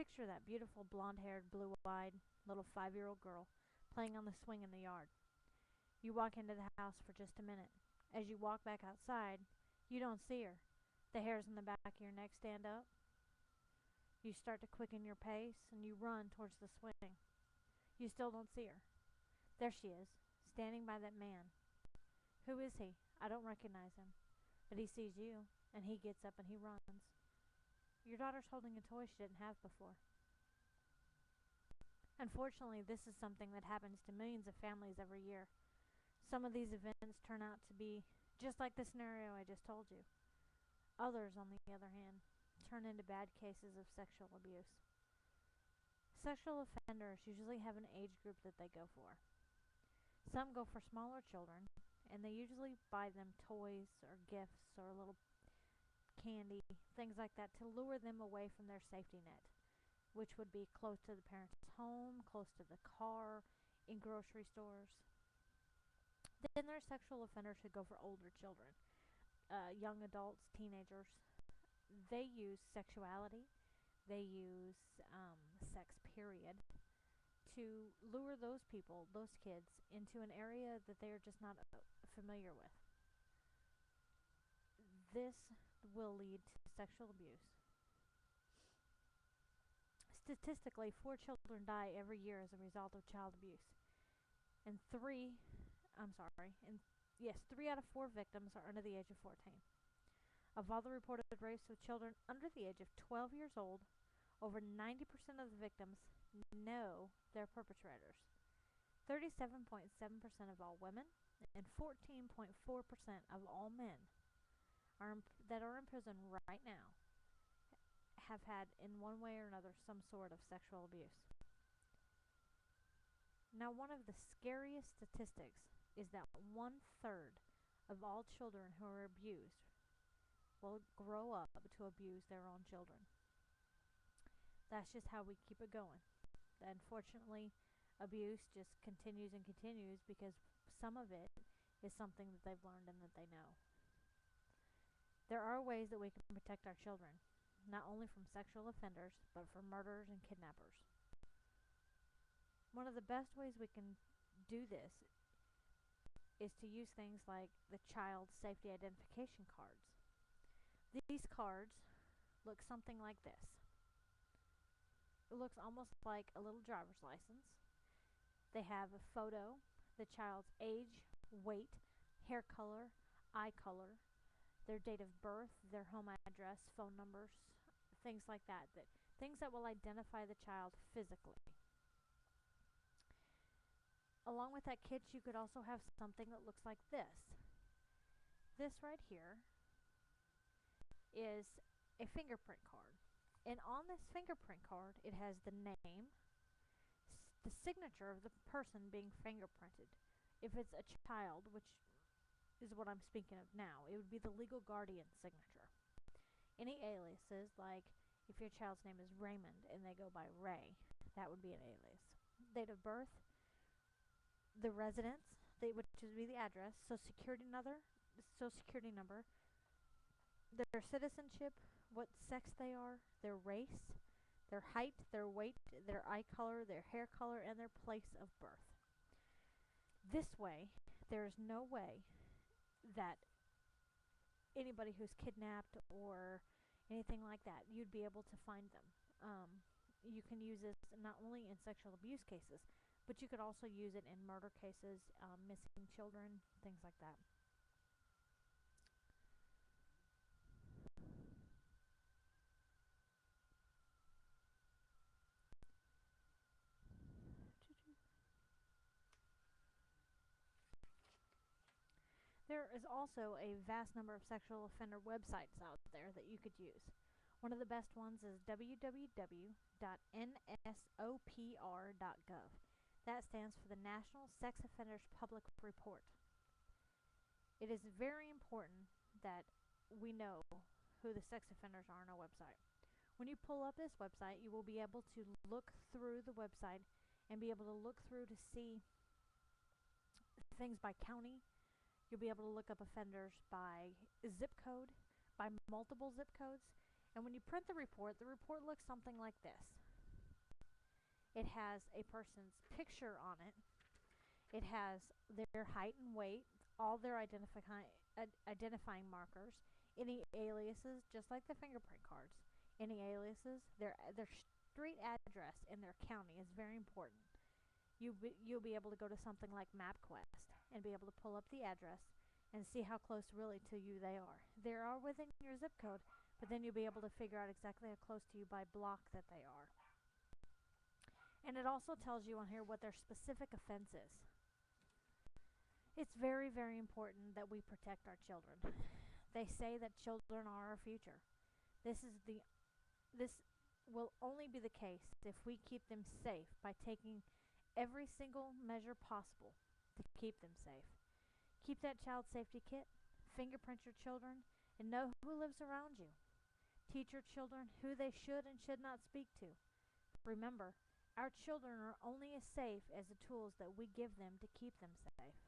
Picture that beautiful blonde-haired, blue-eyed little 5-year-old girl playing on the swing in the yard. You walk into the house for just a minute. As you walk back outside, you don't see her. The hairs on the back of your neck stand up. You start to quicken your pace and you run towards the swing. You still don't see her. There she is, standing by that man. Who is he? I don't recognize him. But he sees you, and he gets up and he runs. Your daughter's holding a toy she didn't have before. Unfortunately, this is something that happens to millions of families every year. Some of these events turn out to be just like the scenario I just told you. Others, on the other hand, turn into bad cases of sexual abuse. Sexual offenders usually have an age group that they go for. Some go for smaller children, and they usually buy them toys or gifts or a little candy, things like that, to lure them away from their safety net, which would be close to the parent's home, close to the car, in grocery stores. Then there's sexual offenders who go for older children, young adults, teenagers. They use sexuality, they use sex, period, to lure those people, those kids, into an area that they are just not familiar with. This will lead to sexual abuse. Statistically, 4 children die every year as a result of child abuse. And 3 out of 4 victims are under the age of 14. Of all the reported rapes of children under the age of 12 years old, over 90% of the victims know their perpetrators. 37.7% of all women and 14.4% of all men that are in prison right now have had, in one way or another, some sort of sexual abuse. Now, one of the scariest statistics is that 1/3 of all children who are abused will grow up to abuse their own children. That's just how we keep it going. Unfortunately, abuse just continues and continues because some of it is something that they've learned and that they know. There are ways that we can protect our children, not only from sexual offenders, but from murderers and kidnappers. One of the best ways we can do this is to use things like the child safety identification cards. These cards look something like this. It looks almost like a little driver's license. They have a photo, the child's age, weight, hair color, eye color, their date of birth, their home address, phone numbers, things like that. Things that will identify the child physically. Along with that kit, you could also have something that looks like this. This right here is a fingerprint card. And on this fingerprint card, it has the name, the signature of the person being fingerprinted. If it's a child, which is what I'm speaking of now, it would be the legal guardian signature. Any aliases, like if your child's name is Raymond and they go by Ray, that would be an alias. Date of birth, the residence, which would be the address, social security number, their citizenship, what sex they are, their race, their height, their weight, their eye color, their hair color, and their place of birth. This way, there is no way that anybody who's kidnapped or anything like that, you'd be able to find them. You can use this not only in sexual abuse cases, but you could also use it in murder cases, missing children, things like that. There is also a vast number of sexual offender websites out there that you could use. One of the best ones is www.nsopr.gov. That stands for the National Sex Offenders Public Report. It is very important that we know who the sex offenders are on our website. When you pull up this website, you will be able to look through the website and be able to look through to see things by county. You'll be able to look up offenders by zip code, by multiple zip codes. And when you print the report looks something like this. It has a person's picture on it. It has their height and weight, all their identifying markers, any aliases, just like the fingerprint cards. Any aliases, their street address in their county is very important. You'll be able to go to something like MapQuest and be able to pull up the address and see how close really to you they are. They are within your zip code, but then you'll be able to figure out exactly how close to you by block that they are. And it also tells you on here what their specific offense is. It's very, very important that we protect our children. They say that children are our future. This will only be the case if we keep them safe by taking every single measure possible to keep them safe. Keep that child safety kit, fingerprint your children, and know who lives around you. Teach your children who they should and should not speak to. Remember, our children are only as safe as the tools that we give them to keep them safe.